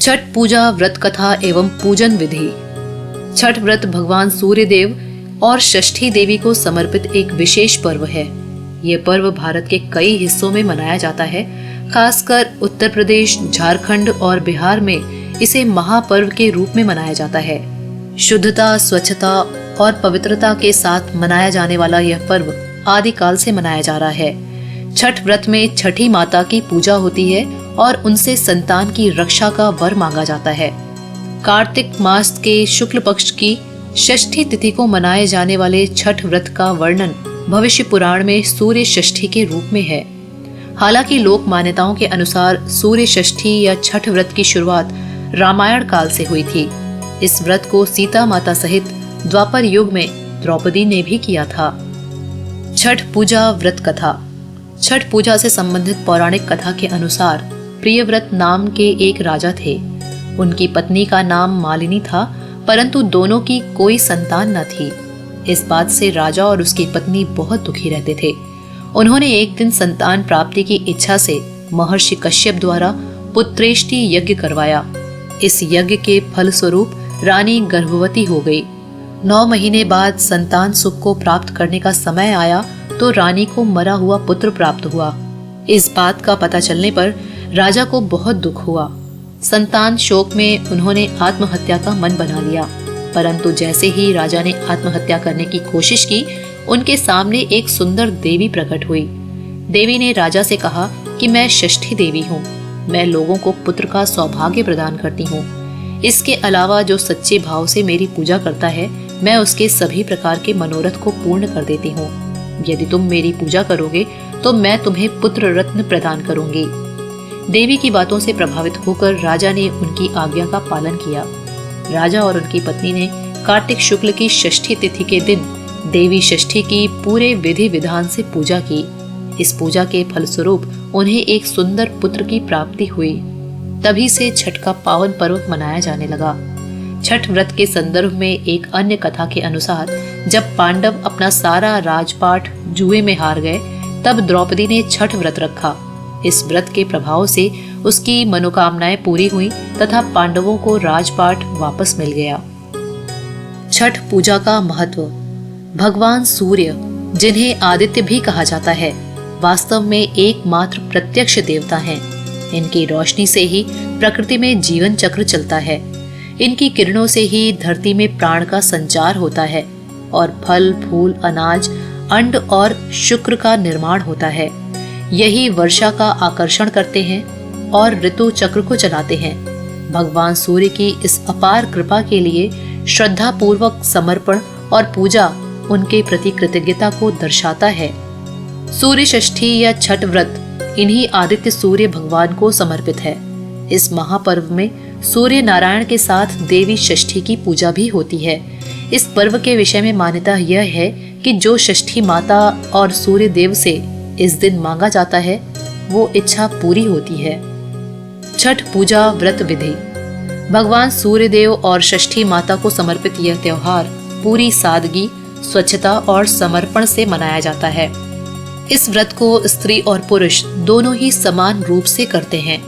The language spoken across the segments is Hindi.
छठ पूजा व्रत कथा एवं पूजन विधि। छठ व्रत भगवान सूर्य देव और षष्ठी देवी को समर्पित एक विशेष पर्व है। ये पर्व भारत के कई हिस्सों में मनाया जाता है। खासकर उत्तर प्रदेश, झारखंड और बिहार में इसे महापर्व के रूप में मनाया जाता है। शुद्धता, स्वच्छता और पवित्रता के साथ मनाया जाने वाला यह पर्व आदिकाल से मनाया जा रहा है। छठ व्रत में छठी माता की पूजा होती है और उनसे संतान की रक्षा का वर मांगा जाता है। कार्तिक मास के शुक्ल पक्ष की षष्ठी तिथि को मनाए जाने वाले छठ व्रत का वर्णन भविष्य पुराण में सूर्य षष्ठी के रूप में है। हालांकि लोक मान्यताओं के अनुसार सूर्य षष्ठी या छठ व्रत की शुरुआत रामायण काल से हुई थी। इस व्रत को सीता माता सहित द्वापर युग में द्रौपदी ने भी किया था। छठ पूजा व्रत कथा। छठ पूजा से संबंधित पौराणिक कथा के अनुसार प्रियव्रत नाम के एक राजा थे। उनकी पत्नी का नाम मालिनी था, परंतु दोनों की कोई संतान न थी। इस बात से राजा और उसकी पत्नी बहुत दुखी रहते थे। उन्होंने एक दिन संतान प्राप्ति की इच्छा से महर्षि कश्यप द्वारा पुत्रेष्टि यज्ञ करवाया। इस यज्ञ के फल स्वरूप रानी गर्भवती हो गई। 9 महीने बाद संतान सुख को प्राप्त करने का समय आया तो रानी को मरा हुआ पुत्र प्राप्त हुआ। इस बात का पता चलने पर राजा को बहुत दुख हुआ। संतान शोक में उन्होंने आत्महत्या का मन बना लिया, परंतु जैसे ही राजा ने आत्महत्या करने की कोशिश की, उनके सामने एक सुंदर देवी प्रकट हुई। देवी ने राजा से कहा कि मैं षष्ठी देवी हूँ, मैं लोगों को पुत्र का सौभाग्य प्रदान करती हूँ। इसके अलावा जो सच्चे भाव से मेरी पूजा करता है, मैं उसके सभी प्रकार के मनोरथ को पूर्ण कर देती हूँ। यदि तुम मेरी पूजा करोगे तो मैं तुम्हें पुत्र रत्न प्रदान करूंगी। देवी की बातों से प्रभावित होकर राजा ने उनकी आज्ञा का पालन किया। राजा और उनकी पत्नी ने कार्तिक शुक्ल की षष्ठी तिथि के दिन देवी षष्ठी की पूरे विधि विधान से पूजा की। इस पूजा के फलस्वरूप उन्हें एक सुंदर पुत्र की प्राप्ति हुई। तभी से छठ का पावन पर्व मनाया जाने लगा। छठ व्रत के संदर्भ में एक अन्य कथा के अनुसार जब पांडव अपना सारा राजपाट जुए में हार गए, तब द्रौपदी ने छठ व्रत रखा। इस व्रत के प्रभाव से उसकी मनोकामनाएं पूरी हुई तथा पांडवों को राजपाट वापस मिल गया। छठ पूजा का महत्व। भगवान सूर्य, जिन्हें आदित्य भी कहा जाता है, वास्तव में एकमात्र प्रत्यक्ष देवता हैं। इनकी रोशनी से ही प्रकृति में जीवन चक्र चलता है। इनकी किरणों से ही धरती में प्राण का संचार होता है और फल, फूल, अनाज, अंड और शुक्र का निर्माण होता है। यही वर्षा का आकर्षण करते हैं और ऋतु चक्र को चलाते हैं। भगवान सूर्य की इस अपार कृपा के लिए श्रद्धा पूर्वक समर्पण और पूजा उनके प्रति कृतज्ञता को दर्शाता है। सूर्य षष्ठी या छठ व्रत इन्हीं आदित्य सूर्य भगवान को समर्पित है। इस महापर्व में सूर्य नारायण के साथ देवी षष्ठी की पूजा भी होती है। इस पर्व के विषय में मान्यता यह है कि जो षष्ठी माता और सूर्य देव से इस दिन मांगा जाता है, वो इच्छा पूरी होती है। छठ पूजा व्रत विधि। भगवान सूर्य देव और षष्ठी माता को समर्पित यह त्योहार पूरी सादगी, स्वच्छता और समर्पण से मनाया जाता है। इस व्रत को स्त्री और पुरुष दोनों ही समान रूप से करते हैं।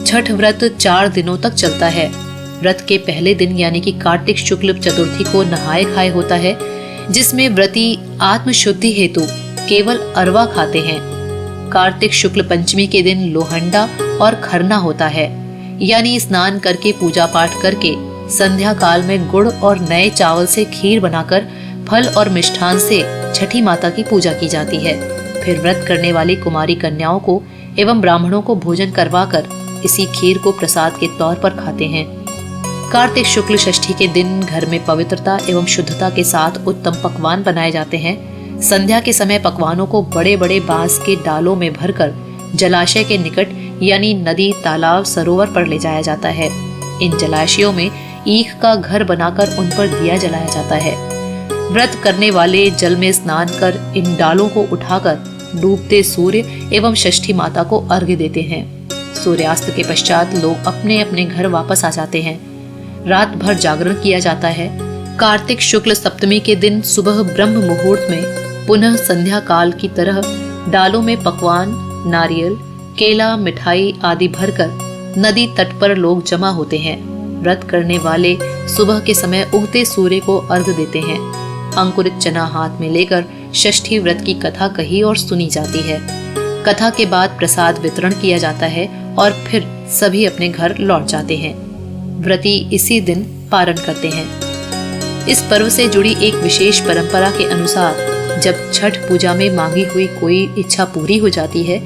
छठ व्रत 4 दिनों तक चलता है। व्रत के पहले दिन यानी कि कार्तिक शुक्ल चतुर्थी को नहाए खाए होता है, जिसमें व्रती आत्मशुद्धि हेतु केवल अरवा खाते हैं। कार्तिक शुक्ल पंचमी के दिन लोहंडा और खरना होता है, यानी स्नान करके पूजा पाठ करके संध्या काल में गुड़ और नए चावल से खीर बनाकर फल और मिष्ठान से छठी माता की पूजा की जाती है। फिर व्रत करने वाली कुमारी कन्याओं को एवं ब्राह्मणों को भोजन करवाकर इसी खीर को प्रसाद के तौर पर खाते हैं। कार्तिक शुक्ल षष्ठी के दिन घर में पवित्रता एवं शुद्धता के साथ उत्तम पकवान बनाए जाते हैं। संध्या के समय पकवानों को बड़े बड़े बांस के डालों में भरकर जलाशय के निकट यानी नदी, तालाब, सरोवर पर ले जाया जाता है। इन जलाशयों में ईख का घर बनाकर उन पर दिया जलाया जाता है। व्रत करने वाले जल में स्नान कर इन डालों को उठाकर डूबते सूर्य एवं षष्ठी माता को अर्घ्य देते हैं। सूर्यास्त के पश्चात लोग अपने अपने घर वापस आ जाते हैं। रात भर जागरण किया जाता है। कार्तिक शुक्ल सप्तमी के दिन सुबह ब्रह्म मुहूर्त में पुनः संध्या काल की तरह डालों में पकवान, नारियल, केला, मिठाई आदि भरकर नदी तट पर लोग जमा होते हैं। व्रत करने वाले सुबह के समय उगते सूर्य को अर्घ देते हैं। अंकुरित चना हाथ में लेकर षष्ठी व्रत की कथा कही और सुनी जाती है। कथा के बाद प्रसाद वितरण किया जाता है और फिर सभी अपने घर लौट जाते हैं। व्रती इसी दिन पारण करते हैं। इस पर्व से जुड़ी एक विशेष परंपरा के अनुसार जब छठ पूजा में मांगी हुई कोई इच्छा पूरी हो जाती है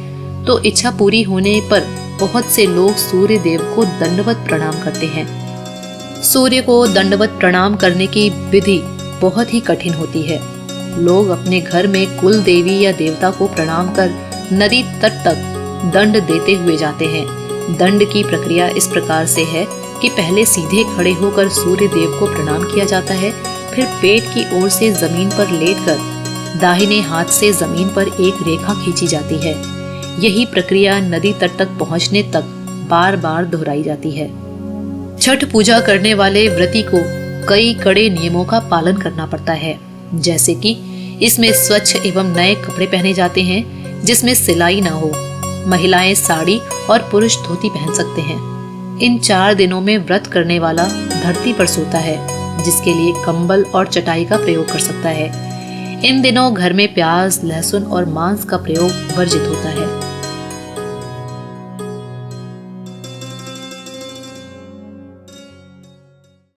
तो इच्छा पूरी होने पर बहुत से लोग सूर्य देव को दंडवत प्रणाम करते हैं। सूर्य को दंडवत प्रणाम करने की विधि बहुत ही कठिन होती है। लोग अपने घर में कुल देवी या देवता को प्रणाम कर नदी तट तक दंड देते हुए जाते हैं। दंड की प्रक्रिया इस प्रकार से है कि पहले सीधे खड़े होकर सूर्य देव को प्रणाम किया जाता है, फिर पेट की ओर से जमीन पर लेटकर दाहिने हाथ से जमीन पर एक रेखा खींची जाती है। यही प्रक्रिया नदी तट तक पहुंचने तक बार बार दोहराई जाती है। छठ पूजा करने वाले व्रती को कई कड़े नियमों का पालन करना पड़ता है, जैसे कि इसमें स्वच्छ एवं नए कपड़े पहने जाते हैं जिसमें सिलाई ना हो। महिलाएं साड़ी और पुरुष धोती पहन सकते हैं। इन 4 दिनों में व्रत करने वाला धरती पर सोता है, जिसके लिए कंबल और चटाई का प्रयोग कर सकता है। इन दिनों घर में प्याज, लहसुन और मांस का प्रयोग वर्जित होता है।